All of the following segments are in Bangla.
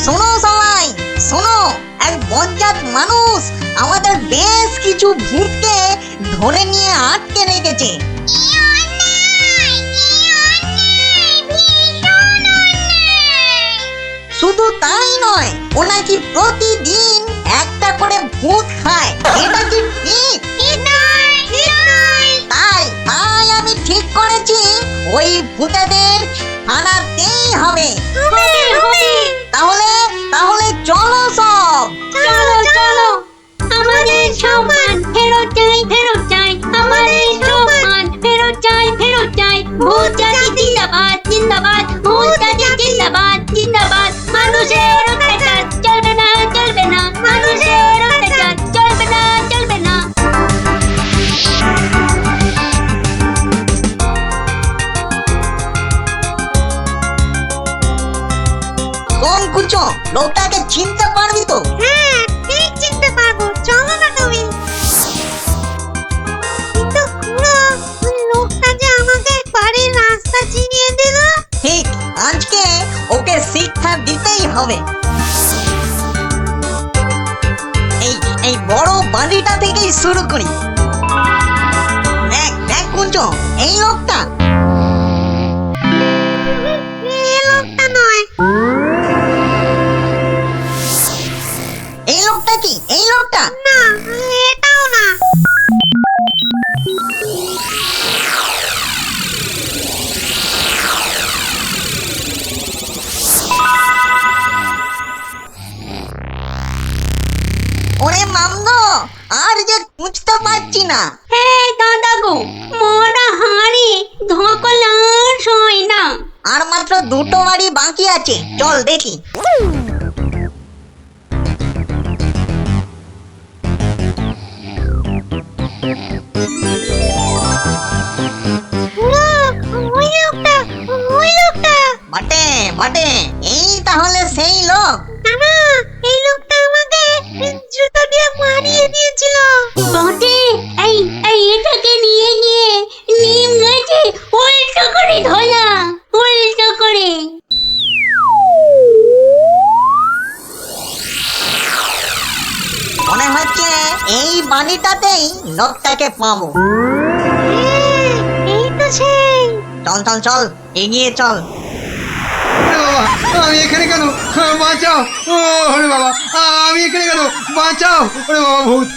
শোনো সবাই, শোনো, এক বজ্জাত মানুষ আমাদের বেশ কিছু ভূতকে ধরে নিয়ে আটকে রেখেছে। শুধু তাই নয়, ও নাকি প্রতিদিন একটা করে ভূত খায়। এটা কি ঠিক? তাই তাই আমি ঠিক করেছি ওই ভূতেদের আনাতেই হবে। তাহলে তাহলে চলো সব। চলো আমাদের সম্মান ফেরত চাই আমাদের সম্মান ফেরত চাই ভূত জাতি জিন্দাবাদ জিন্দাবাদ ভূত জাতি জিন্দাবাদ মানুষের অত্যাচার চলবে না মানুষের অত্যাচার চলবে না কোন কুচো, লোকটাকে চিনতে পারবি তো? হ্যাঁ ঠিক চিনতে পারবো, চলো না তুমি। কিন্তু লোকটা যে আমাকে বাড়ির রাস্তা চিনিয়ে দিল। ঠিক, আজকে ওকে শিক্ষা দিতেই হবে। এই এই বড় বাড়িটা থেকেই শুরু করি। দেখ দেখ কুঞ্চো, এই লোকটা। এই লোকটা নয়। এই লোকটা কি? এই লোকটা না, এটাও না। ওরে মামগো, আর যে খুঁজতে পারছি না। হ্যাঁ দাদা গো, মোরা হাড়ি ধকল আর সই না। আর মাত্র দুটো বাড়ি বাকি আছে, চল দেখি। ওই লোকটা। বটে বটে, এই তাহলে সেই লোক। না, এই লোকটা আমাকে জুতো দিয়ে মারিয়ে দিয়েছিল। বটে, এটাকে নিয়ে গিয়ে নিম গাছে উল্টো করে ধরা, উল্টো করে। মনে হচ্ছে এই বাড়িটাতেই লোকটাকে পাবো। এই তো সেই। চল চল চল, এগিয়ে চল। আমি এখানে কেন? বাঁচাও! ওরে বাবা, আমি এখানে কেন? বাঁচাও! ওরে বাবা, ভূত!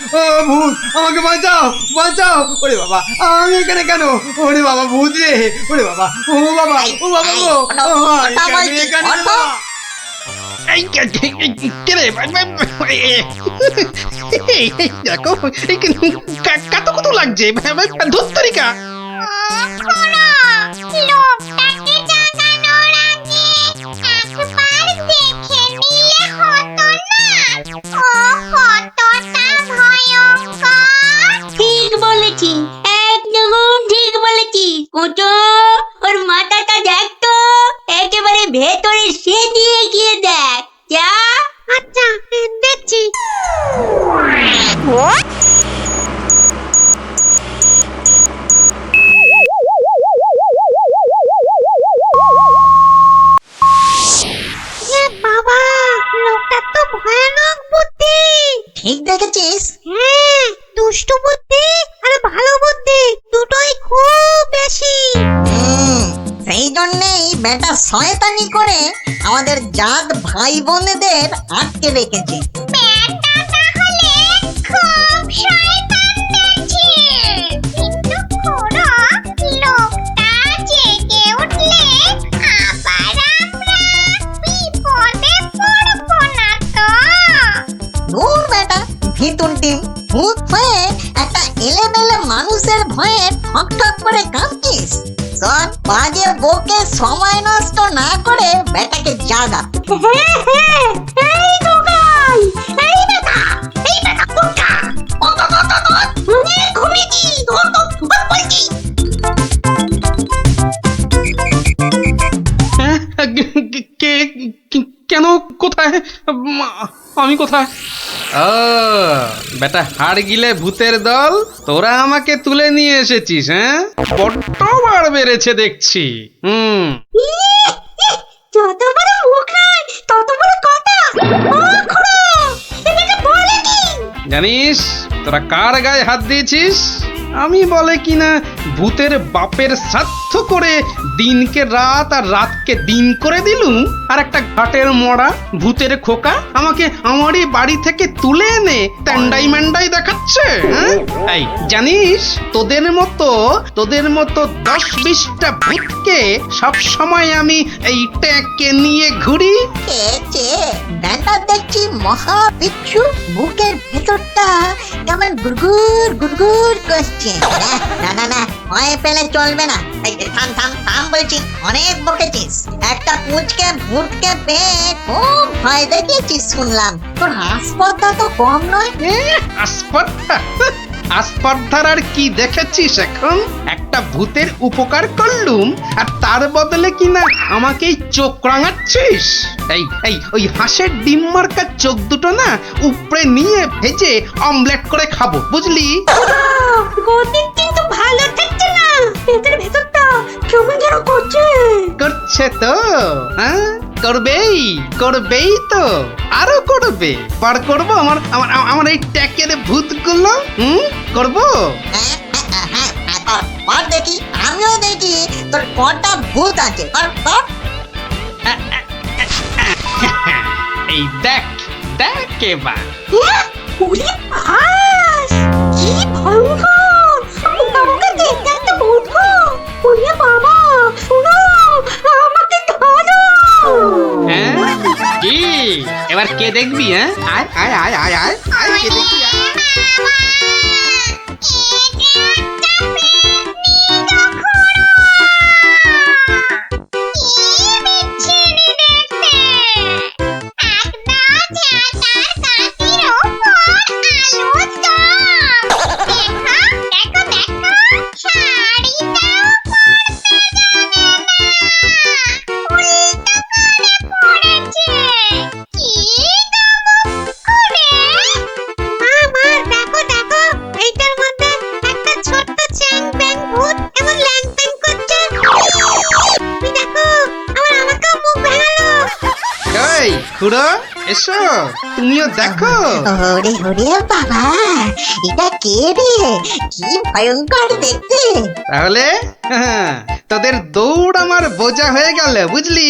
ভূত! আমাকে বাঁচাও! বাঁচাও! ওরে বাবা, আমি এখানে কেন? ওরে বাবা, ভূত রে! ওরে বাবা, ও বাবা, ও বাবা গো! আমি এখানে কেন? দেখো কত কত লাগছে ধুত্তরিকা। লোকটাকে জাগানোর আগে একবার দেখে নিলে হতো না? ও কতটা ভয়ঙ্কর। ঠিক বলেছি, একদম ঠিক বলেছি। কোটো, ওর মাথাটা দেখ তো, একেবারে ভেতরে সেদিয়ে গিয়ে দেখ। যা। আচ্ছা, দেখছি। বাবা, লোকটা তো ভয়ানক বুদ্ধি। ঠিক দেখেছিস? হ্যাঁ, দুষ্টু বুদ্ধি আর ভালো বুদ্ধি দুটোই খুব বেশি। সেই জন্যেই বেটা শয়তানি করে আমাদের জাত ভাই বোনেদের আটকে রেখেছে। ব্যাটা তাহলে খুব শয়তান দেখছি। কিন্তু খুড়ো, লোকটা জেগে উঠলে আবার আমরা বিপদে পড়বো না তো? দূর বেটা, ভিতুর ডিম, ভূত হয়ে একটা এলেমেলে মানুষের ভয়ে ঠক ঠক করে কাঁপছিস। শোন, বাজে বকে সময় নষ্ট না করে বেটাকে জাগা। এই দোকান, এই বেটা কোনটা? ঘুমিয়েছি, ধর বলছি। কেন? কোথায়? আমি কোথায়? ও বেটা, হাড় গিলে ভূতের দল, তোরা আমাকে তুলে নিয়ে এসেছিস? হ্যাঁ, বড্ড বার বেড়েছে দেখছি। যত বড় মুখ নয় তত বড় কথা। জানিস তোরা কার গায়ে হাত দিয়েছিস? আমি বলে কিনা ভূতের বাপের শ্রাদ্ধ করে দিনকে রাত আর রাতকে দিন করে দিলুম, আর একটা ঘাটের মরা ভূতের খোকা আমাকে আমারই বাড়ি থেকে তুলে এনে ট্যান্ডাই ম্যান্ডাই দেখাচ্ছে। হ্যাঁ? এই জানিস তোদের মতো 10-20টা ভূতকে সব সময় আমি এই ট্যাঁকে নিয়ে ঘুরি। কে ব্যাটা দেখছি মহা বিচ্ছু, বুকের ভেতরটা কেমন গুড়গুড় গুড়গুড় করছে। না ভয় পেলে চলবে না। এই থাম বলছি, অনেক বকেছিস। একটা পুচকে ভূতকে পেয়ে খুব ভয় দেখিয়েছিস শুনলাম। তোর হাসপাতা তো কম নয়। আসপর্ধার আর কি দেখেছিস এখন? একটা ভূতের উপকার করলুম আর তার বদলে কিনা আমাকেই চোখ রাঙাচ্ছিস। এই ওই হাঁসের ডিম মার্কার চোখ দুটো না উপরে নিয়ে ভেজে অমলেট করে খাবো, বুঝলি? গতি কিন্তু ভালো থাকছে না, পেটের ভেতরটা কেমন যেন করছে তো। হ্যাঁ করবেই তো, আরো করবে। পার করবো আমার এই ট্যাকের ভূতগুলো। করবো। কর দেখি, আমিও দেখি তোর কটা ভূত আছে। কর। এই দেখ এবার। ওরে বাস, কি ভয়ঙ্কর! আমাকে দেখতে একটা ভূত গো! ওরে বাবা, শোনো, আমাকে ধরো! হ্যাঁ কি এবার কে দেখবি? হ্যাঁ আয় কে দেখবি? খুড়ো এসো, তুমিও দেখো। ওরে বাবা, এটা কে রে? কি ভয়ঙ্কর দেখতে। তাহলে তোদের দৌড় আমার বোঝা হয়ে গেল, বুঝলি?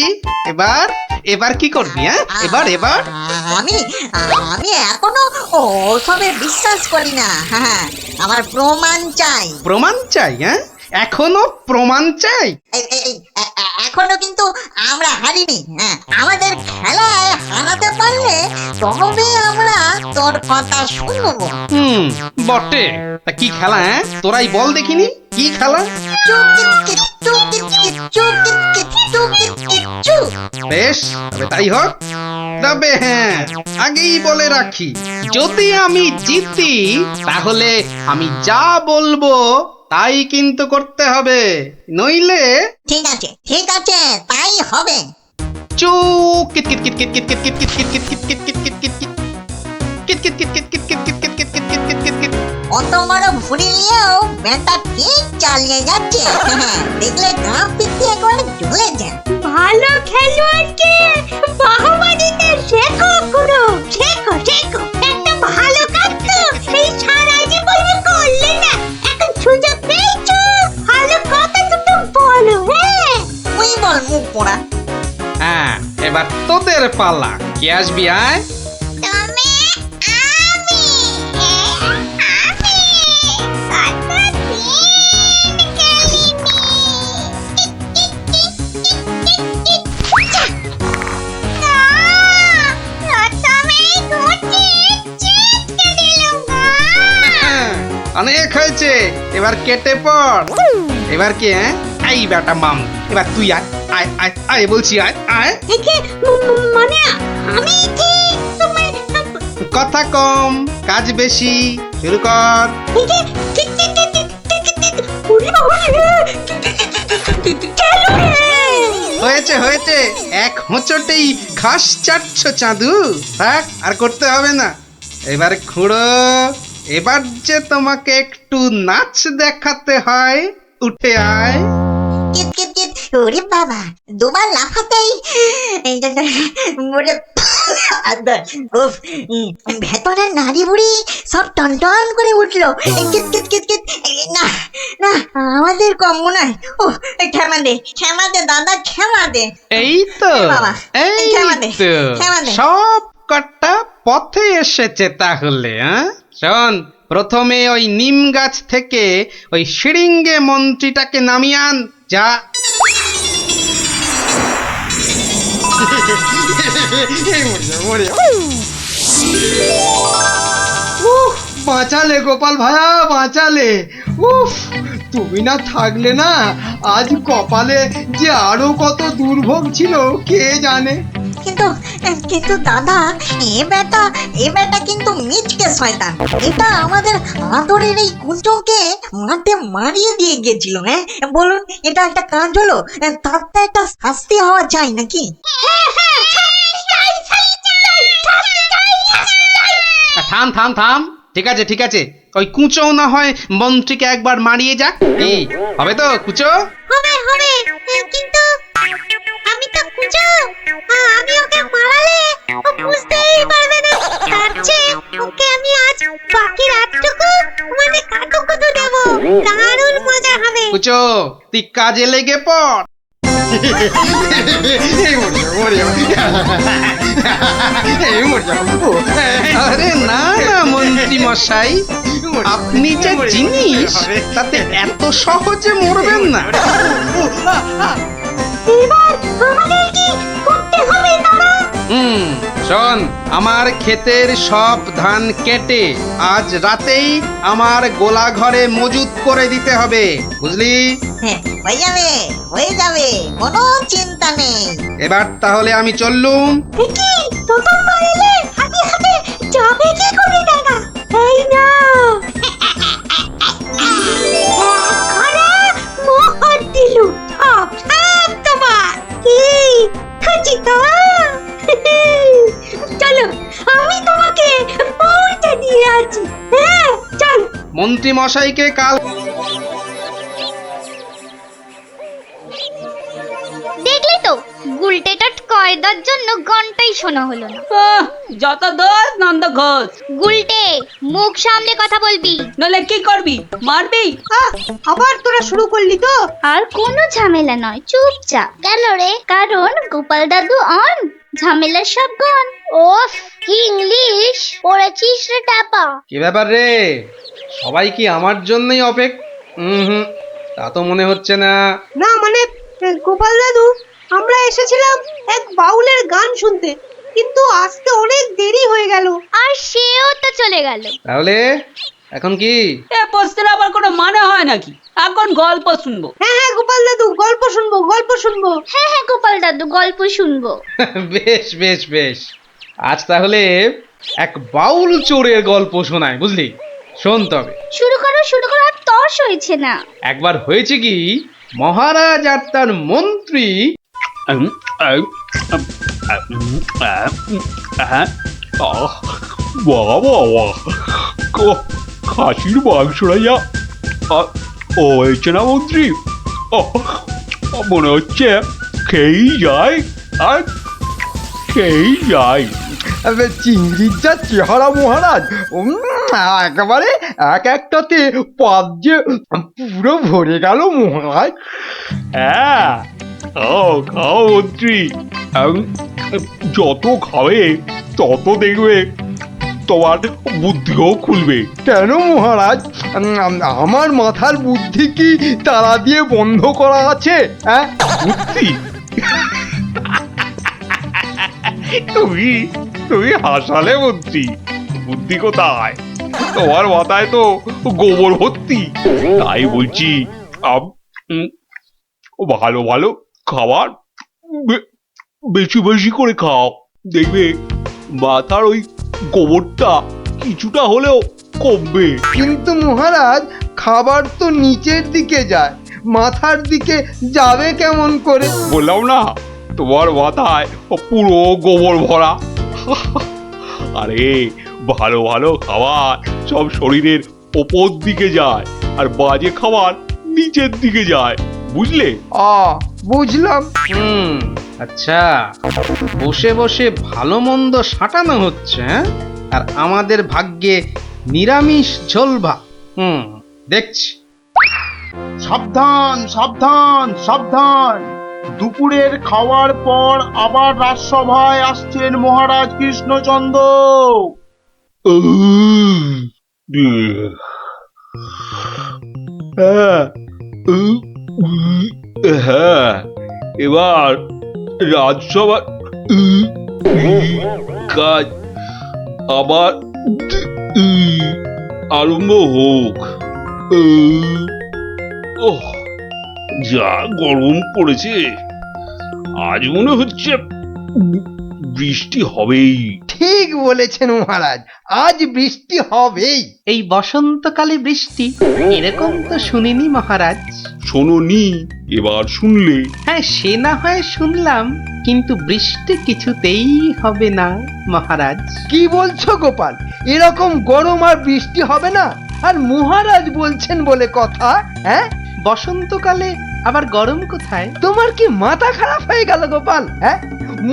এবার কি করবি? হ্যাঁ এবার আমি এখনো ওসবে বিশ্বাস করি না। হ্যাঁ, আমার প্রমাণ চাই। প্রমাণ চাই? হ্যাঁ এখনো প্রমাণ চাই? এখনো কিন্তু আমরা হারিনি। হ্যাঁ, আমাদের খেলায় হারাতে পারলে তবে আমরা তোর কথা শুনবো। বটে। তা কি খেলা? হ্যাঁ তোরাই বল দেখিনি, কি খেলা? বেশ, তবে তাই হোক। তবে হ্যাঁ, আগেই বলে রাখি, যদি আমি জিতি তাহলে আমি যা বলবো তাই কিন্তু করতে হবে, নইলে। ঠিক আছে, তাই হবে। চুপ। অত বড় ভুড়ি নিয়েও ব্যাটা ঠিক চালিয়ে যাচ্ছে। দেখলে গাঁ পিছিয়ে একবারে ঝুলে যায়। ভালো খেলোয়াড়কে বাহবা দিতে শেখো গুরু, শেখো। একটা ভালো কাজ তো এই সারা জীবনে করলে না, এখন সুযোগ পেয়েছো, ভালো কথা দুটো বলো। হ্যাঁ তুই বল মুখ পোড়া। হ্যাঁ এবার তোদের পালা। কে আসবি? আয়। অনেক হয়েছে, এবার কেটে পড়। এবার কি? হ্যাঁ এই বেটা মাম, এবার তুই আয় বলছি, আয়। মানে আমি কথা কম, কাজ বেশি। শুরু কর। হয়েছে, এক হোঁচটেই ঘাস চাটছ চাঁদু। থাক, আর করতে হবে না। এবার খুড়ো, এবার যে তোমাকে একটু নাচ দেখাতে হয়, উঠে আয়। ওরে বাবা, দুবার লাফাতেই উফ, ভেতরের নাড়ি বুড়ি সব টনটন করে উঠলো। কিত কিত কিত কিত। না না, আমাদের কম মনে হয়। ও, ক্ষমা দে দাদা, ক্ষমা দে। এই তো বাবা, এই ক্ষমা দে, তো ক্ষমা দে। সব কটা পথে এসেছে তাহলে। হ্যাঁ, শোন, প্রথমে ওই নিম গাছ থেকে ওই শিরিঙ্গে মন্ত্রীটাকে নামিয়ে আন। যা। উফ, বাঁচালে গোপাল ভায়া, বাঁচালে। উফ, তুমি না থাকলে না, আজ কপালে যে আরো কত দুর্ভোগ ছিল কে জানে। কিন্তু কিন্তু দাদা, এ বেটা কিন্তু মিচকে শয়তান। এটা আমাদের আদরের এই কুঞ্জকে মাঠে মারিয়ে দিয়ে গেছিল। হ্যাঁ বলুন, এটা একটা কাজ হলো? তার তো একটা শাস্তি হওয়া চাই নাকি? থাম থাম থাম, ঠিক আছে ঠিক আছে, ওই কুচো না হয় মন্ত্রীকে একবার মারিয়ে যাক। এই হবে তো কুচো? হবে হবে, কিন্তু আমি তো কুঁজো, আমি ওকে মারালে ও বুঝতেই পারবে না। তার চেয়ে ওকে আমি আজ বাকি রাতটুকু মানে কাটুকুটু দেবো, দারুণ মজা হবে। কুচো, তুই কাজে লেগে পড়। আরে না না মন্ত্রী মশাই, আপনি যে জিনিস তাতে এত সহজে মরবেন না। এবার আমাদের কি করতে হবে দাদা? শোন, আমার ক্ষেতের সব ধান কেটে আজ রাতেই আমার গোলা ঘরে মজুত করে দিতে হবে, বুঝলি? হ্যাঁ, হয়ে যাবে, কোনো চিন্তা নেই। এবার তাহলে আমি চললুম। কি প্রথমবার এলে হাতে হাতে যাবে কি করে দাদা? এই না ঘরে মোহর দিলু, সব সব তোমার। কি খুঁজি তো? চলো, আমি তোমাকে পৌঁছে দিয়ে আছি। হ্যাঁ চল। মন্ত্রী মশাইকে কাল দেখলি তো, গুলটেটা কয়দার জন্য ঘন্টাই শোনা হলো না। যত দোষ নন্দ ঘোষ। গুলটে, মুখ সামলে কথা বলবি। নলে কি করবি, মারবি? আবার তোরা শুরু করলি তো? আর কোনো ঝামেলা নয়, চুপচাপ। কেন রে? কারণ গোপাল দাদু অন, ঝামেলার সব গন। ওফ, কি ইংলিশ পড়েছিস রে টাপা। কি ব্যাপার রে, সবাই কি আমার জন্যই তা তো মনে হচ্ছে না। না মানে গোপাল দাদু, আমরা এসেছিলাম এক বাউলের গান শুনতে, কিন্তু আসতে অনেক দেরি হয়ে গেল। আর সেও তো চলে গেল। তাহলে এখন কি? এ প্রশ্নের আবার কোনো মানে হয় নাকি? এখন গল্প শুনবো। হ্যাঁ হ্যাঁ গোপাল দাদু, গল্প শুনবো, গল্প শুনবো। হ্যাঁ হ্যাঁ গোপাল দাদু, গল্প শুনবো। বেশ বেশ বেশ, আজ তাহলে এক বাউল চোরের গল্প শোনায়, বুঝলি? শোন তবে। শুরু করো শুরু করো, আর তর্স হয়েছে না। একবার হয়েছে কি, মহারাজ আর তার মন্ত্রী খাসির মাংসটা যা ও হয়েছে না মন্ত্রী, মনে হচ্ছে খেয়েই যায় আর খেয়েই যায়। চিংড়ির যা চেহারা মহারাজ, একেবারে এক একটাতে পাত যে পুরো ভরে গেল মহারাজ। হ্যাঁ, খাও খাও মন্ত্রী, যত খাবে তত দেখবে তোমার বুদ্ধিও খুলবে। কেন মহারাজ, আমার মাথার বুদ্ধি কি তালা দিয়ে বন্ধ করা আছে? হ্যাঁ, বুদ্ধি? তুমি তুমি হাসালে মন্ত্রী, বুদ্ধি কোথায়? তোমার মাথায় তো গোবর ভর্তি। তাই বলছি, ভালো ভালো খাবার বেশি বেশি করে খাও, দেখবে মাথার ওই গোবরটা কিছুটা হলেও কমবে। কিন্তু মহারাজ, খাবার তো নিচের দিকে যায়, মাথার দিকে যাবে কেমন করে? বললাম না, তোমার মাথায় পুরো গোবর ভরা। আরে ভালো ভালো খাবার সব শরীরের ওপর দিকে যায়, আর বাজে খাবার নিচের দিকে যায়, বুঝলে? বুঝলাম। আচ্ছা, বসে বসে ভালো মন্দ সাঁটানো হচ্ছে, হ্যাঁ? আর আমাদের ভাগ্যে নিরামিষ ঝোল ভাত। দেখছি। সাবধান সাবধান সাবধান, দুপুরের খাওয়ার পর আবার রাজসভায় আসছেন মহারাজ কৃষ্ণচন্দ্র। হ্যাঁ, এবার রাজসভা কাজ আবার আরম্ভ হোক। ওহ, যা গরম পড়েছে, আজ মনে হচ্ছে বৃষ্টি হবেই। ঠিক বলেছেন মহারাজ, আজ বৃষ্টি হবেই। এই বসন্তকালে বৃষ্টি এরকম তো শুনিনি মহারাজ। শোনোনি, এবার শুনলে। হ্যাঁ, সে না হয় শুনলাম, কিন্তু বৃষ্টি কিছুতেই হবে না মহারাজ। কি বলছো গোপাল? এরকম গরম আর বৃষ্টি হবে না? আর মহারাজ বলছেন বলে কথা, হ্যাঁ? বসন্তকালে আবার গরম কোথায়? তোমার কি মাথা খারাপ হয়ে গেল গোপাল? হ্যাঁ,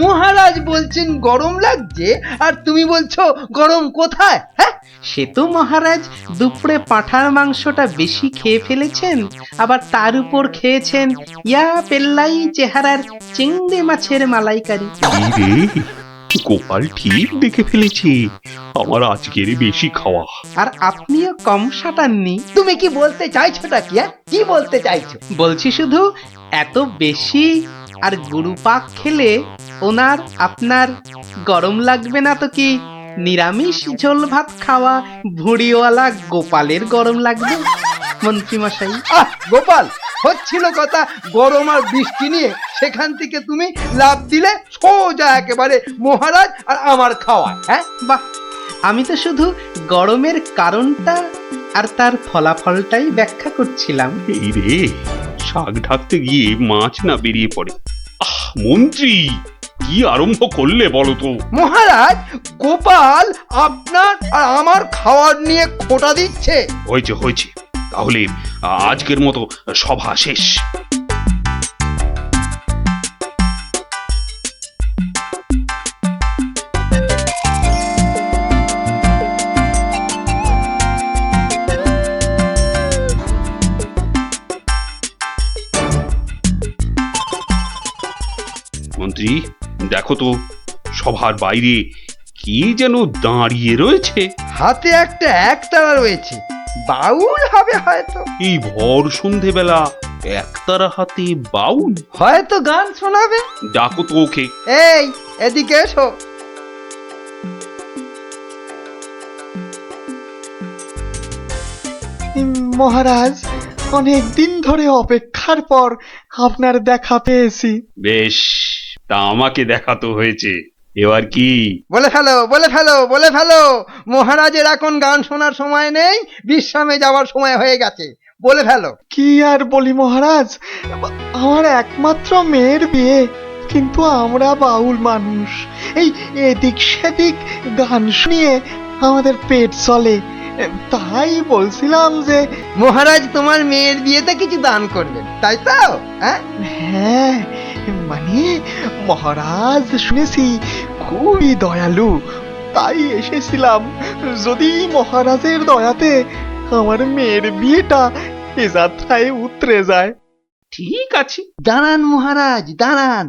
মহারাজ বলছেন গরম লাগছে আর তুমি বলছো গরম কোথায়? হ্যাঁ, সে তো মহারাজ দুপুরে পাঁঠার মাংসটা বেশি খেয়ে ফেলেছেন, আবার তার উপর খেয়েছেন ইয়া পেল্লাই চেহারার চিংড়ি মাছের মালাইকারি। রে, গোপাল ঠিক দেখে ফেলেছে আমার আজকের বেশি খাওয়া। আর আপনিও কম সাটাননি। তুমি কি বলতে চাইছোটা কি? হ্যাঁ, কি বলতে চাইছো? বলছি শুধু এত বেশি আর গুরুপাক খেলে ওনার আপনার গরম লাগবে না তো কি নিরামিষ ঝোল ভাত খাওয়া ভুড়িওয়ালা গোপালের গরম লাগবে মন্ত্রী মশাই? গোপাল, হচ্ছিল কথা গরম আর বৃষ্টি নিয়ে, সেখান থেকে তুমি লাভ দিলে সোজা একেবারে মহারাজ আর আমার খাওয়া। হ্যাঁ, বাহ, আমি তো শুধু গরমের কারণটা আর তার ফলাফলটাই ব্যাখ্যা করছিলাম। এই রে, শাক ঢাকতে গিয়ে মাছ না বেরিয়ে পড়ে। মন্ত্রী, কি আরম্ভ করলে বলো তো? মহারাজ, গোপাল আপনার আর আমার খাওয়ার নিয়ে খোঁটা দিচ্ছে। হয়েছে হয়েছে, তাহলে আজকের মতো সভা শেষ। মন্ত্রী, দেখো তো সভার বাইরে কি যেন দাঁড়িয়ে রয়েছে। হাতে একটা একতারা রয়েছে, বাউল হবে হয়তো। এই ভর সন্ধেবেলা একতারা হাতে বাউল? হয়তো গান শোনাবে। ডাকো তো ওকে। এই, এদিকে এসো। মহারাজ, অনেক দিন ধরে অপেক্ষার পর আপনার দেখা পেয়েছি। বেশ, তা আমাকে দেখাতো হয়েছে, এবার কি? বলে ফেলো, বলে ফেলো, বলে ফেলো। মহারাজের এখন গান শোনার সময় নেই, বিশ্রামে যাওয়ার সময় হয়ে গেছে। বলে ফেলো। কি আর বলি মহারাজ, আমার একমাত্র মেয়ের বিয়ে, কিন্তু আমরা বাউল মানুষ, এই এদিক সেদিক গান শুনিয়ে আমাদের পেট চলে। তাই বলছিলাম যে মহারাজ তোমার মেয়ের বিয়েতে কিছু দান করবেন, তাই তো? হ্যাঁ, হ্যাঁ, মানে মহারাজ শুনেছি খুবই দয়ালু, তাই এসেছিলাম। যদি মহারাজের দয়াতে আমার মেয়ের বিয়েটা এ যাত্রায় উতরে যায়। ঠিক আছে। দাঁড়ান মহারাজ, দাঁড়ান।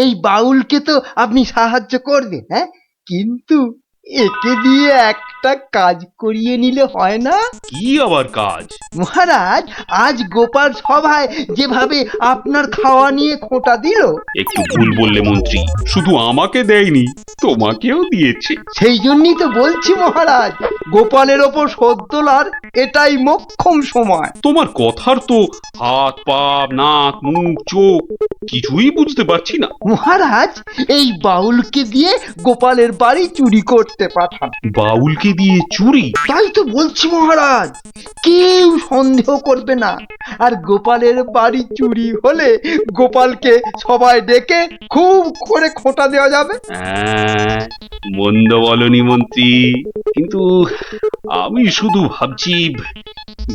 এই বাউলকে তো আপনি সাহায্য করবেন, হ্যাঁ, কিন্তু একে দিয়ে একটা কাজ করিয়ে নিলে হয় না? কি আবার কাজ? মহারাজ, আজ গোপাল সভায় যেভাবে আপনার খাওয়া নিয়ে খোঁটা দিল। একটু ভুল বললে মন্ত্রী, শুধু আমাকে দেয়নি, তোমাকেও দিয়েছে। সেই জন্যই তো বলছি মহারাজ, গোপালের ওপর শোধ তোলার এটাই মোক্ষম সময়। তোমার কথার তো হাত পা নাক মুখ চোখ কিছুই বুঝতে পারছি না। মহারাজ, এই বাউলকে দিয়ে গোপালের বাড়ি চুরি করতে করতে পাঠান। বাউলকে দিয়ে চুরি? তাই তো বলছি মহারাজ, কেউ সন্দেহ করবে না। আর গোপালের বাড়ি চুরি হলে গোপালকে সবাই ডেকে খুব করে খোঁটা দেওয়া যাবে। হ্যাঁ, মন্দ বলনি মন্ত্রী, কিন্তু আমি শুধু ভাবছি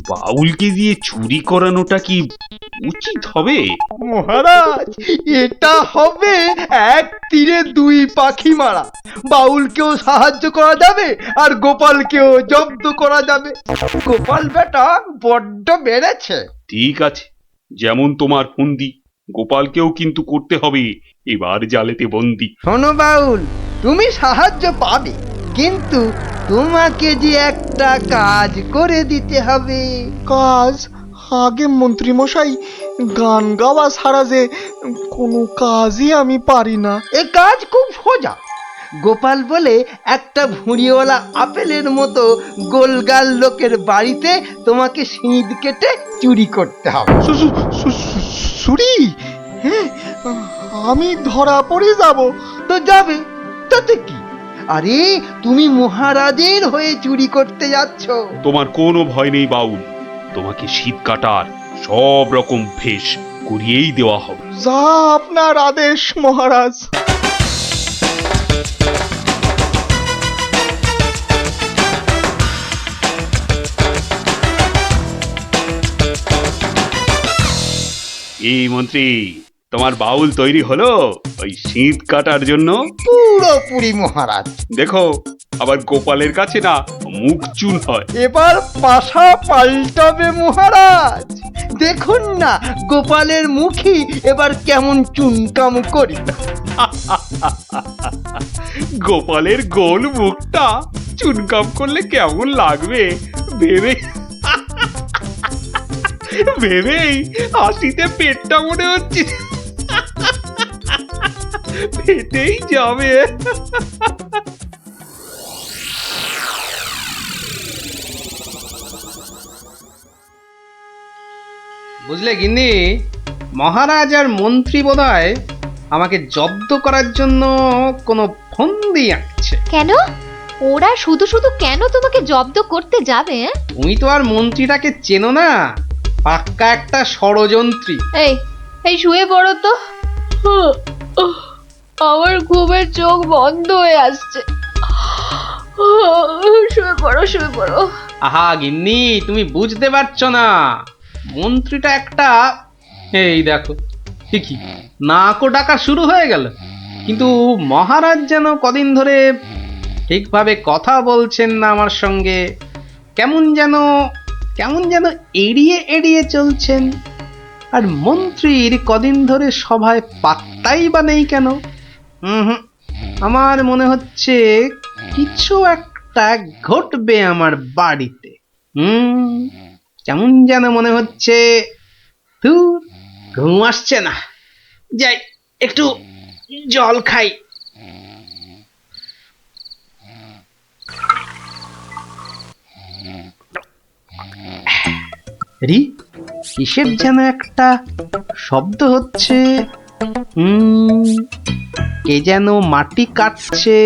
বাউলকে দিয়ে চুরি করানোটা কি উচিত হবে? মহারাজ, এটা হবে এক তীরে দুই পাখি মারা। বাউলকেও সাহায্য করা যাবে আর গোপালকেও জব্দ করা যাবে। গোপাল বেটা বড্ড বেড়েছে। ঠিক আছে, যেমন তোমার ফন্দি, গোপালকেও কিন্তু করতে হবে এবার জালেতে বন্দি। শোনো বাউল, তুমি সাহায্য পাবে, কিন্তু তোমাকে যে একটা কাজ করে দিতে হবে। কাজ? আগে মন্ত্রী মশাই, গান গাওয়া ছাড়া যে কোনো কাজই আমি পারি না। এ কাজ খুব সোজা। গোপাল বলে একটা ভুঁড়িওয়ালা আপেলের মতো গোলগাল লোকের বাড়িতে তোমাকে সিঁধ কেটে চুরি করতে হবে। চুরি? হ্যাঁ, আমি ধরা পড়ে যাব তো? যাবে, তাতে কি? আরে তুমি মহারাজের হয়ে চুরি করতে যাচ্ছ। তোমার কোনো ভয় নেই বাউল, তোমাকে শীত কাটার সব রকম ভেষ করিয়েই দেওয়া হবে। যা আপনার আদেশ মহারাজ। এই মন্ত্রী, তোমার বাউল তৈরি হলো ওই শীত কাটার জন্য? পুরোপুরি মহারাজ। দেখো, আবার গোপালের কাছে না মুখ চুন হয়। এবার পাশা পাল্টাবে মহারাজ। দেখুন না গোপালের মুখী এবার কেমন চুনকাম করি। গোপালের গোল মুখটা চুনকাম করলে কেমন লাগবে ভেবে ভেবেই হাসিতে পেটটা মনে হচ্ছে ফেটেই যাবে। বুঝলে গিন্নি, মহারাজ আর মন্ত্রী বোধহয় আমাকে জব্দ করার জন্য কোনো ফন্দি আঁকছে। কেন? ওরা শুধু শুধু কেন তোমাকে জব্দ করতে যাবে? তুমি তো আর মন্ত্রীটাকে চেনো না, পাক্কা একটা ষড়যন্ত্রী। এই এই শুয়ে পড়ো তো। আমার ঘুমের চোখ বন্ধ হয়ে আসছে। শুয়ে পড়ো, শুয়ে পড়ো। আহা গিন্নি, তুমি বুঝতে পারছো না, মন্ত্রীটা একটা, এই দেখো ঠিকই নাকও ডাকা শুরু হয়ে গেল। কিন্তু মহারাজ যেন কদিন ধরে ঠিকভাবে কথা বলছেন না আমার সঙ্গে, কেমন যেন এড়িয়ে এড়িয়ে চলছেন। আর মন্ত্রীর কদিন ধরে সভায় পাত্তাই বা নেই কেন? আমার মনে হচ্ছে কিছু একটা ঘটবে আমার বাড়িতে। কেমন যেন মনে হচ্ছে। ঘুম আসছে না, যাই একটু জল খাই। কিসের যেন একটা শব্দ হচ্ছে। কে যেন মাটি কাটছে।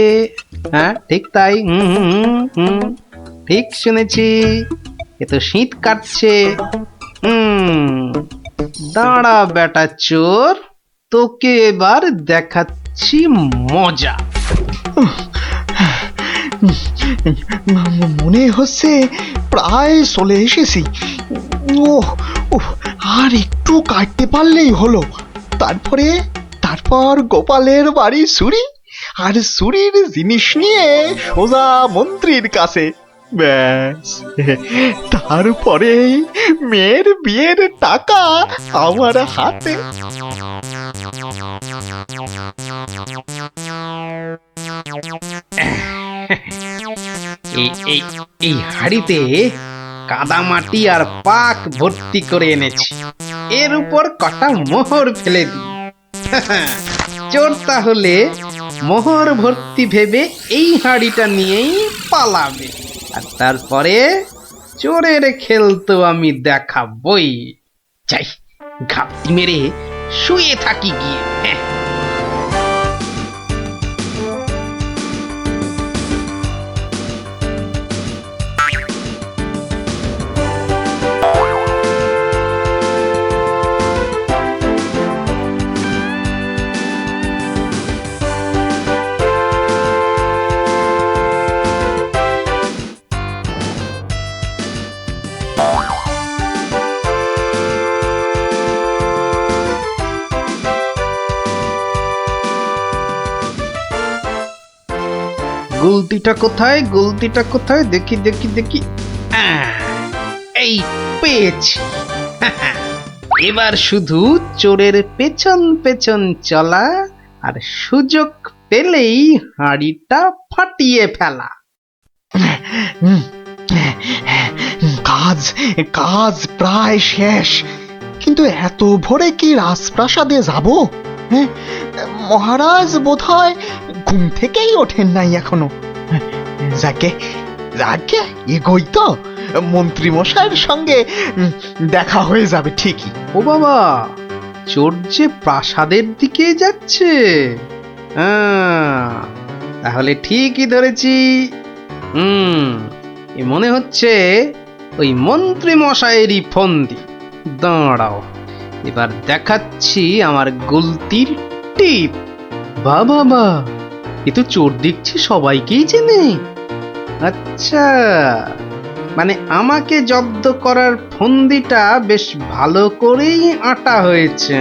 হ্যাঁ ঠিক তাই, ঠিক শুনেছি, এ তো শীত কাটছে। দাঁড়া বেটা চোর, তোকে এবার দেখাচ্ছি মজা। মনে হচ্ছে প্রায় চলে এসেছি। আর একটু কাটতে পারলেই হলো। তারপর গোপালের বাড়ি চুরি, আর চুরির জিনিস নিয়ে সোজা মন্ত্রীর কাছে। ব্যাস, তারপরে মেয়ের বিয়ের টাকা আমার হাতে। এই হাড়িতে কাদা মাটি আর পাক ভর্তি করে এনেছি, এর উপর কটা মোহর ফেলে দিই। চোর তাহলে মোহর ভর্তি ভেবে এই হাড়িটা নিয়েই পালাবে, আর তারপরে চোরের খেল তো আমি দেখাবই। যাই ঘাপটি মেরে শুয়ে থাকি গিয়ে। গুলতিটা কোথায়, গুলতিটা কোথায়, দেখি দেখি দেখি। এই পেয়েছি। এবার শুধু চোরের পেছন পেছন চলা আর সুযোগ পেলেই হাঁড়িটা ফাটিয়ে ফেলা। কাজ কাজ প্রায় শেষ, কিন্তু এত ভোরে কি রাজপ্রাসাদে যাব? হ্যাঁ, মহারাজ বোধহয় ঘুম থেকেই ওঠেন নাই এখনো। যাকে যাকে এগোই তো, মন্ত্রী মশাইয়ের সঙ্গে দেখা হয়ে যাবে ঠিকই। ও বাবা, চোর যে প্রাসাদের দিকে যাচ্ছে। তাহলে ঠিকই ধরেছি। এ মনে হচ্ছে ওই মন্ত্রী মশাইয়েরই ফন্দি। দাঁড়াও, এবার দেখাচ্ছি আমার গুলতির টিপ। বাবা, এ তো চোর দেখছি সবাইকেই চেনে। আচ্ছা, মানে আমাকে জব্দ করার ফন্দিটা বেশ ভালো করেই আঁটা হয়েছে।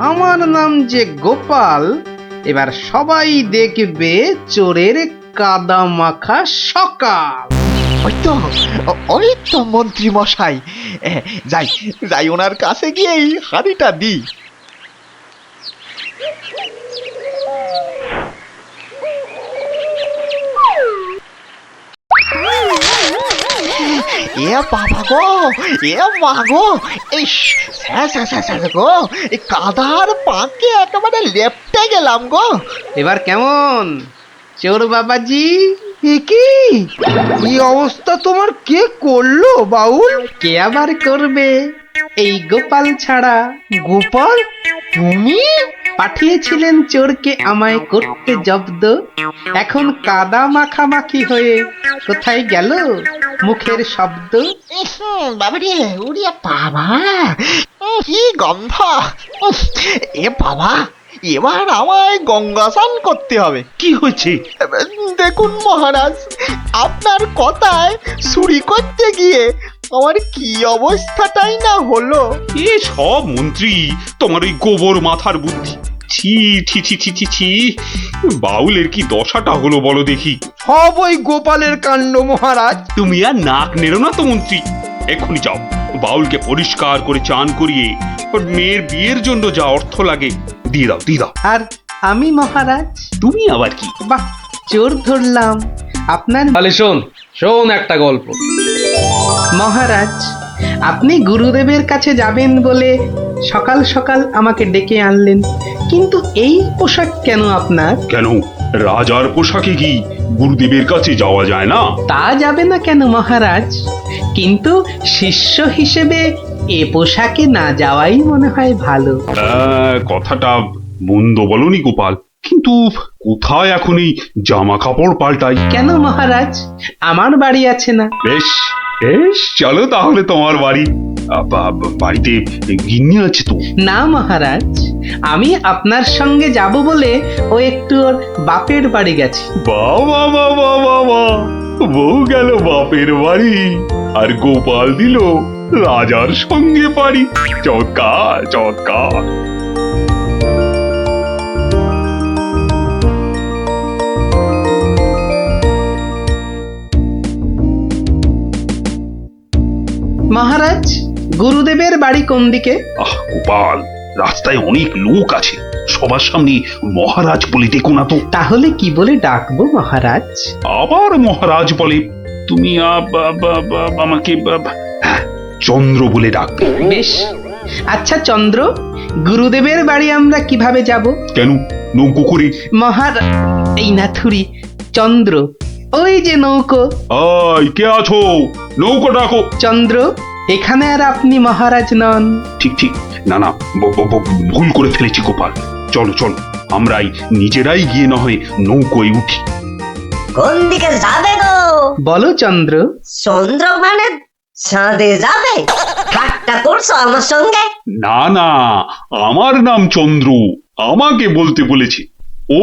আমার নাম যে গোপাল, এবার সবাই দেখবে চোরের কাদা মাখা সকাল। ওই তো মন্ত্রী মশাই, যাই যাই ওনার কাছে গিয়ে এই হাঁড়িটা দিই। এ বাবা গো, এ মা গো, এই গো, এই কাদার পাকে একেবারে লেপটে গেলাম গো। এবার কেমন চোর বাবাজি? কি এই অবস্থা তোমার কে করলো বাউল? কে আবার করবে, এই গোপাল ছাড়া। গোপাল? তুমি পাঠিয়েছিলেন চোরকে আমায় করতে জব্দ। এখন কাদা মাখামাখি হয়ে কোথায় গেল মুখের শব্দ? বাবারে, উড়িয়া বাবা, কি গন্ধ! এ বাবা, এবার আমায় গঙ্গা স্নান করতে হবে। কি হয়েছে? দেখুন মহারাজ, আপনার কথায় চুরি করতে গিয়ে আমার কি অবস্থাটাই না হলো। এ সব মন্ত্রী তোমার ওই গোবর মাথার বুদ্ধি। ছি ছি ছি ছি ছি ছি, বাউলের কি দশাটা হলো বলো দেখি। সব ওই গোপালের কাণ্ড মহারাজ। তুমি আর নাক নেড়ো না তো মন্ত্রী, এক্ষুনি যাও বাউলকে পরিষ্কার করে চান করিয়ে ওর মেয়ের বিয়ের জন্য যা অর্থ লাগে দিয়ে দাও, দিয়ে দাও। আর আমি মহারাজ? তুমি আবার কি? বাহ, চোর ধরলাম আপনার। তাহলে শোন শোন একটা গল্প। মহারাজ, আপনি গুরুদেবের কাছে যাবেন বলে সকাল সকাল আমাকে ডেকে আনলেন, কিন্তু এই পোশাক কেন আপনার? কেন, রাজার পোশাকে কি গুরুদেবের কাছে যাওয়া যায় না? তা যাবে না কেন মহারাজ, কিন্তু শিষ্য হিসেবে এ পোশাকে না যাওয়াই মনে হয় ভালো। কথাটা মন্দ বলনি গোপাল, কিন্তু কোথায় এখন এই জামা কাপড় পাল্টাই? কেন মহারাজ, আমার বাড়ি আছে না? বেশ বেশ, চলো তাহলে তোমার বাড়ি। বাড়িতে গিন্নি আছে তো? না মহারাজ, আমি আপনার সঙ্গে যাব বলে ও একটু ওর বাপের বাড়ি গেছে। বাবা বাবা বাবা, বউ গেল বাপের বাড়ি আর গোপাল দিল রাজার সঙ্গে বাড়ি। চমৎকার চমৎকার। মহারাজ, গুরুদেবের বাড়ি কোন দিকে? গোপাল, রাস্তায় অনেক লোক আছে, সবার সামনে মহারাজ বলে ডেকো না তো। তাহলে কি বলে ডাকবো মহারাজ? আবার মহারাজ বলে? তুমি আমাকে চন্দ্র বলে ডাকবে। বেশ, আচ্ছা চন্দ্র, গুরুদেবের বাড়ি আমরা কিভাবে যাব? কেন, নৌকো করে? এই নাথুরি চন্দ্র, ওই যে নৌকো। কে আছো? নৌকো ডাকো। চন্দ্র, এখানে আর আপনি মহারাজ নন। ঠিক ঠিক, না না, ভুল করে ফেলেছি গোপাল। চলো চলো, আমরাই নিজেরাই গিয়ে না হয় নৌকোয় উঠি। কোন দিকে যাবে গো? বলো চন্দ্র। চন্দ্র মানে চাঁদে যাবে? ঠাট্টা করছো আমার সঙ্গে? না না, আমার নাম চন্দ্র, আমাকে বলতে বলেছে।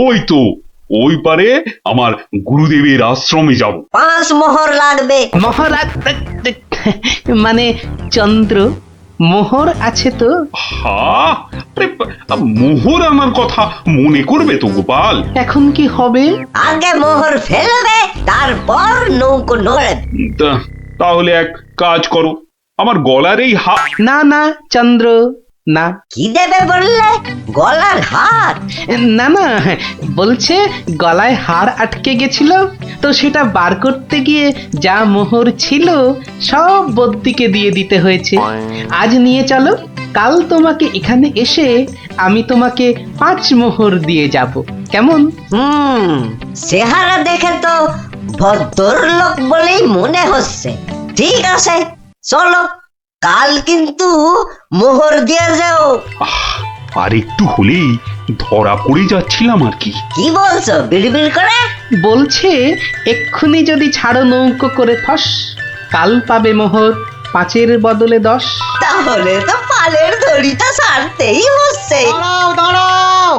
ওই তো ওই পারে আমার গুরুদেবের আশ্রমে যাব। 5 মোহর লাগবে। মহারাজ মানে চন্দ্র, মোহর আছে তো? হ্যাঁ, আরে মোহর আমার কথা মনে করবে তো গোপাল। এখন কি হবে? আগে মোহর ফেলবে, তারপর নৌকো নড়ে। তাহলে এক কাজ করো, আমার গলার এই না না চন্দ্র, না। কি দেবে বললে? গলার হার? না না, বলছে গলায় হাড় আটকে গেছিল, তো সেটা বার করতে গিয়ে যা মোহর ছিল সব বদ্যিকে দিয়ে দিতে হয়েছে। আজ নিয়ে চলো, কাল তোমাকে এখানে এসে আমি তোমাকে 5 মোহর দিয়ে যাব, কেমন? চেহারা দেখে তো ভদ্রলোক বলেই মনে হচ্ছে। ঠিক আছে, চলো, কাল কিন্তু মোহর দিয়ে যাও। আর একটু হলেই ধরা পড়ে যাচ্ছিলাম আর কি। কি বলছো বিড়বিড় করে? বলছে এক্ষুনি যদি ছাড়ো নৌকো করে ফস, কাল পাবে মোহর 5-এর বদলে 10। তাহলে তো পালের দড়িটা ছাড়তেই হচ্ছে। দাঁড়াও দাঁড়াও,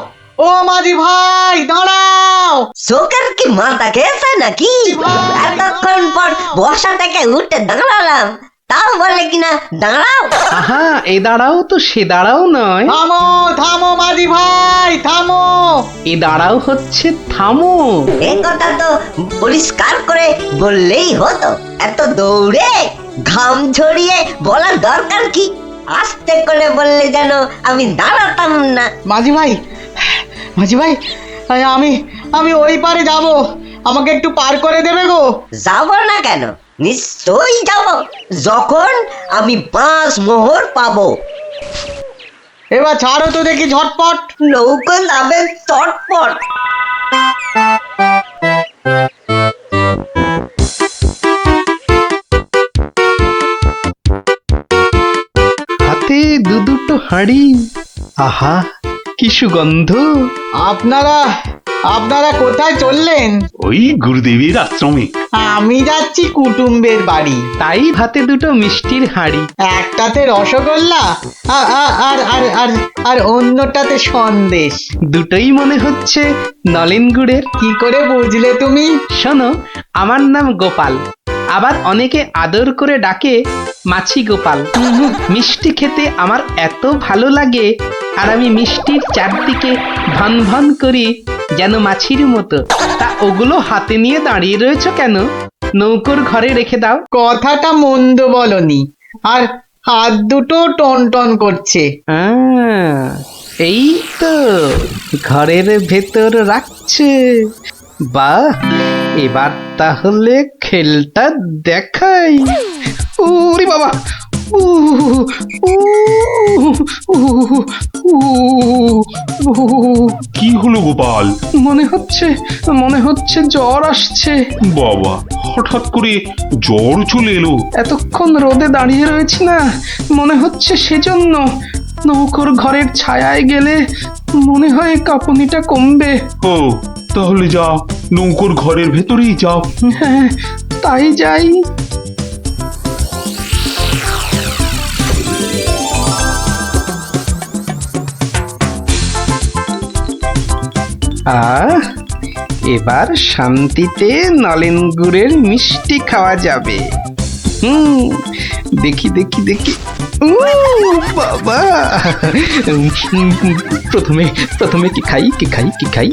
ও মাঝি ভাই দাঁড়াও। চোখের কি মাথা খেয়েছে নাকি? এতক্ষণ পর বসা থেকে উঠে দাঁড়ালাম, তাও বলে কিনা দাঁড়াও। আহা, এ দাঁড়াও তো সে দাঁড়াও নয়। থামো থামো মাঝি ভাই থামো। এ দাঁড়াও হচ্ছে থামো। এ কথা তো পরিষ্কার করে বললেই হতো। এত দৌড়ে ঘাম ঝরিয়ে বলার দরকার কি? আস্তে করে বললে যেন আমি দাঁড়াতাম না। মাঝি ভাই, মাঝি ভাই, আমি আমি ওই পারে যাব, আমাকে একটু পার করে দেবে গো? যাব না কেন? নিশ্চয়ই যাব, যখন আমি 5 মোহর পাবো। এবার ছাড়ো তো দেখি ঝটপট। নৌকো নামে চটপট। হাতে দুটো হাঁড়ি, আহা কি সুগন্ধ। আপনারা আপনারা কোথায় চললেন? ওই গুরুদেবের আশ্রমে। আমি যাচ্ছি কুটুম্বের বাড়ি। তাই হাতে দুটো মিষ্টির হাঁড়ি। একটাতে রসগোল্লা আর আর আর আর আর আর অন্যটাতে সন্দেশ। দুটোই মনে হচ্ছে নলেন গুড়ের। কি করে বুঝলে তুমি? শোনো, আমার নাম গোপাল, আবার অনেকে আদর করে ডাকে মাছি গোপাল। মিষ্টি খেতে আমার এত ভালো লাগে, আর আমি মিষ্টির চারদিকে ভন ভন করি যেন মাছির মতো। তা ওগুলো হাতে নিয়ে দাঁড়িয়ে রয়েছো কেন? নৌকোর ঘরে রেখে দাও। কথাটা মন্দ বলনি, আর হাত দুটো টন টন করছে। এই তো ঘরের ভেতর রাখছে। বাহ, এবার তাহলে খেলটা দেখাই। ওরে বাবা, কি হলো গোপাল? মনে হচ্ছে জ্বর আসছে। বাবা, হঠাৎ করে জ্বর চলে এলো? এতক্ষণ রোদে দাঁড়িয়ে রয়েছি না, মনে হচ্ছে সেজন্য। নৌকোর ঘরের ছায়ায় গেলে মনে হয় কাঁপুনিটা কমবে। ও, তাহলে যাও, নৌকোর ঘরের ভেতরেই যাও। হ্যাঁ, তাই যাই। এবার শান্তিতে নলেন গুড়ের মিষ্টি খাওয়া যাবে। দেখি দেখি দেখি। বাবা, প্রথমে কি খাই কি খাই কি খাই?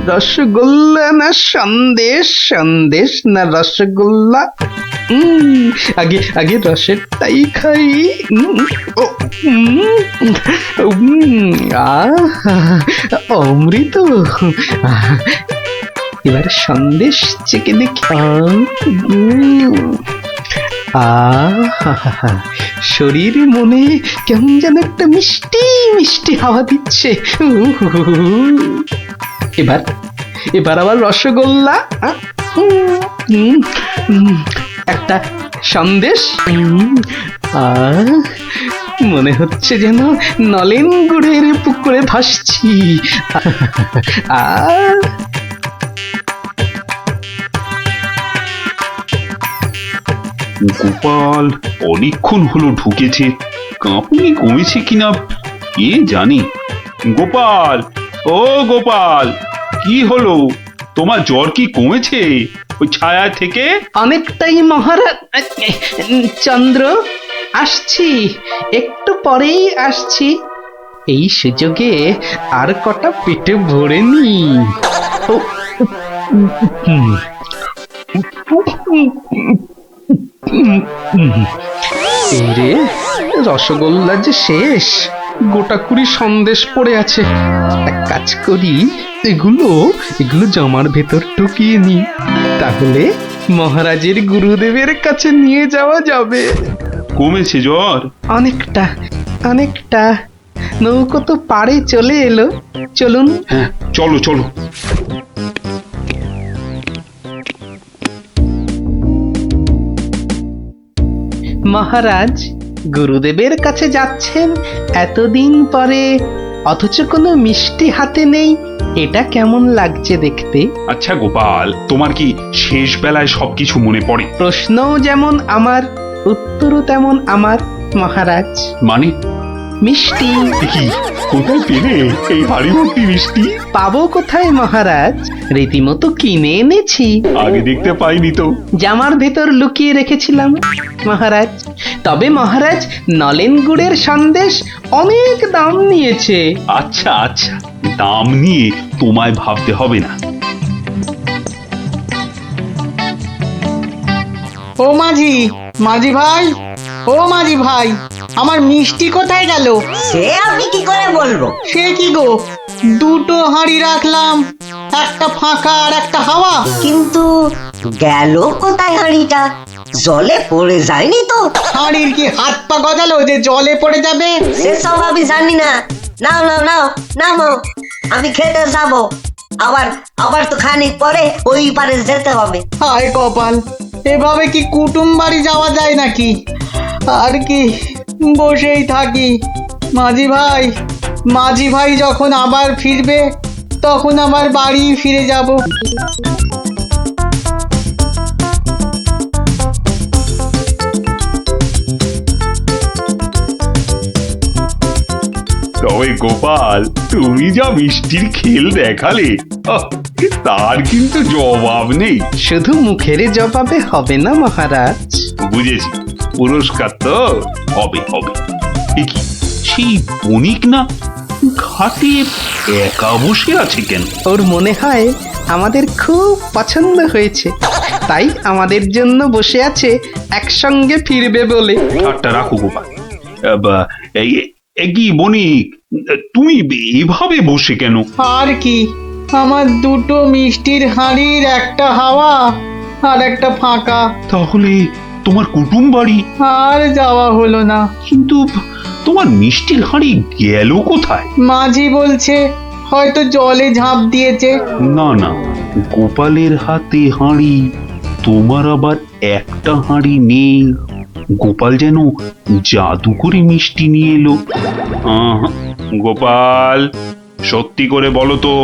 রসগোল্লা না সন্দেশ? সন্দেশ না রসগোল্লা? আগে রসেরটাই খাই। অমৃত। এবার সন্দেশ চেকে দেখি। শরীর মনে কেমন যেন একটা মিষ্টি মিষ্টি হাওয়া দিচ্ছে। এবার আবার রসগোল্লা, একটা সন্দেশ। মনে হচ্ছে যেন নলেন গুড়ের পুকুরে ভাসছি। গোপাল অনেকক্ষণ হলো ঢুকেছে, কাঁপুনি কমেছে কিনা কে জানি। গোপাল, ও গোপাল, কি হলো? তোমার জ্বর কি কমেছে ওই ছায়া থেকে? অনেকটাই মহারাজ। চন্দ্র, আসছি, একটু পরেই আসছি। এই সুযোগে আর কটা পেটে ভরে নি। ও, হুম। এই রে, রসগোল্লা যে শেষ, গোটা কুড়ি সন্দেশ পড়ে আছে। এক কাজ করি, এগুলো এগুলো জামার ভেতর ঢুকিয়ে নি, তাহলে মহারাজের গুরুদেবের কাছে নিয়ে যাওয়া যাবে। কমেছে জ্বর? অনেকটা অনেকটা। নৌকো তো পাড়ে চলে এলো, চলুন। হ্যাঁ, চলো চলো। মহারাজ, গুরুদেবের কাছে যাচ্ছেন এতদিন পরে, অথচ কোনো মিষ্টি হাতে নেই, এটা কেমন লাগছে দেখতে? আচ্ছা গোপাল, তোমার কি শেষ বেলায় সবকিছু মনে পড়ে? প্রশ্নও যেমন আমার, উত্তরও তেমন আমার মহারাজ। মানে? মিষ্টি কি, কোথায় পেলে এই হাড়ি ভর্তি মিষ্টি? পাবো কোথায় মহারাজ, রীতিমতো কিনে এনেছি। আগে দেখতে পাইনি তো। জামার ভেতর লুকিয়ে রেখেছিলাম মহারাজ। তবে মহারাজ, নলেন গুড়ের সন্দেশ অনেক দাম নিয়েছে। আচ্ছা আচ্ছা, দাম নিয়ে তোমায় ভাবতে হবে না। ও মাঝি, মাঝি ভাই, ও মাঝি ভাই, আমার মিষ্টি কোথায় গেল? সে আমি কি করে বলবো? সে কি গো, দুটো হাঁড়ি রাখলাম, একটা ফাঁকা আর একটা হাওয়া। কিন্তু গেল কোথায় হাঁড়িটা? জলে পড়ে যায়নি তো? হাঁড়ির কি হাত পা গজালো যে জলে পড়ে যাবে? সেসব আমি জানি না। নাও নাও নাও নামো, আমি খেতে যাবো। আবার আবার তো খানিক পরে ওই পারে যেতে হবে। হায় কপাল, এভাবে কি কুটুম বাড়ি যাওয়া যায় নাকি? আর কি বসেই থাকি। মাঝি ভাই যখন আবার ফিরবে তখন আবার বাড়ি ফিরে যাব। তবে গোপাল, তুমি যা মিষ্টির খেল দেখালে, তার কিন্তু জবাব নেই। শুধু মুখের জবাবে হবে না মহারাজ। বুঝেছি, পুরস্কার তো হবে হবে। এ কি, সেই বণিক না ঘাটে একা বসে আছে কেন? ওর মনে হয় আমাদের খুব পছন্দ হয়েছে, তাই আমাদের জন্য বসে আছে, একসঙ্গে ফিরবে বলে। ঠাট্টা রাখো গোপাল। কি বণিক, তুমি এভাবে বসে কেন? আর কি, আমার দুটো মিষ্টির হাঁড়ির একটা হাওয়া আর একটা ফাঁকা। তাহলে তোমার কুটুম বাড়ি আর যাওয়া হলো না। কিন্তু তোমার মিষ্টির হাঁড়ি গেল কোথায়? মাঝি বলছে হয়তো জলে ঝাঁপ দিয়েছে। না না, গোপালের হাতে হাঁড়ি, তোমার আবার একটা হাঁড়ি নেই। গোপাল যেন জাদু করে মিষ্টি নিয়ে এলো। গোপাল, সত্যি করে বলো তো,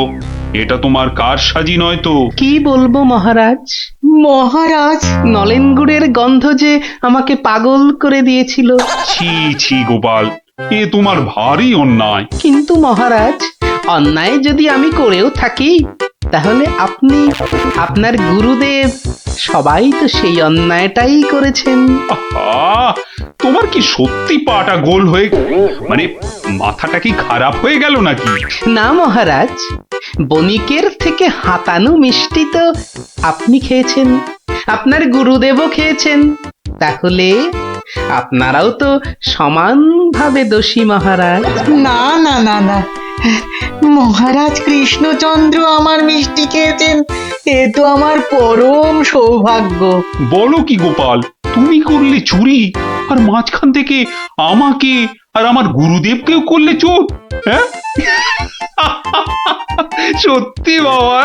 এটা তোমার কার সাজি নয় তো? কি বলবো মহারাজ? মহারাজ, নলেন গুড়ের গন্ধ যে আমাকে পাগল করে দিয়েছিল। ছি ছি গোপাল, এ তোমার ভারী অন্যায়। কিন্তু মহারাজ, অন্যায় যদি আমি করেও থাকি, তাহলে আপনি, আপনার গুরুদেব, সবাই তো সেই অন্যায়টাই করেছেন। আহা, তোমার কি সত্যি পাটা গোল হয়ে, মানে মাথাটা কি খারাপ হয়ে গেল নাকি? না মহারাজ, বণিকের থেকে হাতানো মিষ্টি তো আপনি খেয়েছেন, আপনার গুরুদেবও খেয়েছেন, তাহলে আপনারাও তো সমানভাবে দোষী মহারাজ। না না না না, মহারাজ কৃষ্ণচন্দ্র আমার মিষ্টি খেয়েছেন, এ তো আমার পরম সৌভাগ্য। বলো কি গোপাল, তুমি করলে চুরি, আর মাঝখান থেকে আমাকে আর আমার গুরুদেবকেও করলে চোর? হ্যাঁ, সত্যি বাবা,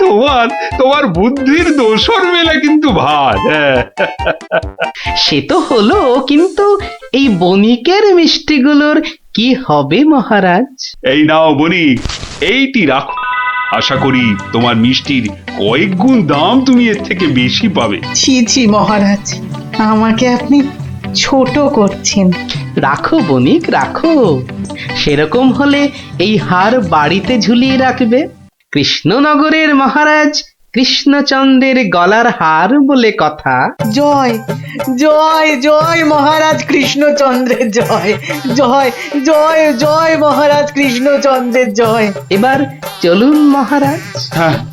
তোমার তোমার বুদ্ধির দোসর মেলা কিন্তু ভার। সে তো হলো, কিন্তু এই বণিকের মিষ্টিগুলোর কি হবে মহারাজ? এই নাও বণিক, এইটি রাখো। আশা করি তোমার মিষ্টির কয়েক গুণ দাম তুমি এর থেকে বেশি পাবে। ছি ছি মহারাজ, আমাকে আপনি ছোট করছেন। রাখো বণিক, রাখো। সেরকম হলে এই হার বাড়িতে ঝুলিয়ে রাখবে। কৃষ্ণনগরের মহারাজ কৃষ্ণচন্দ্রের গলার হার বলে কথা। জয় জয় জয় মহারাজ কৃষ্ণচন্দ্রের জয় জয় জয় জয় মহারাজ কৃষ্ণচন্দ্রের জয়। এবার চলুন মহারাজ। হ্যাঁ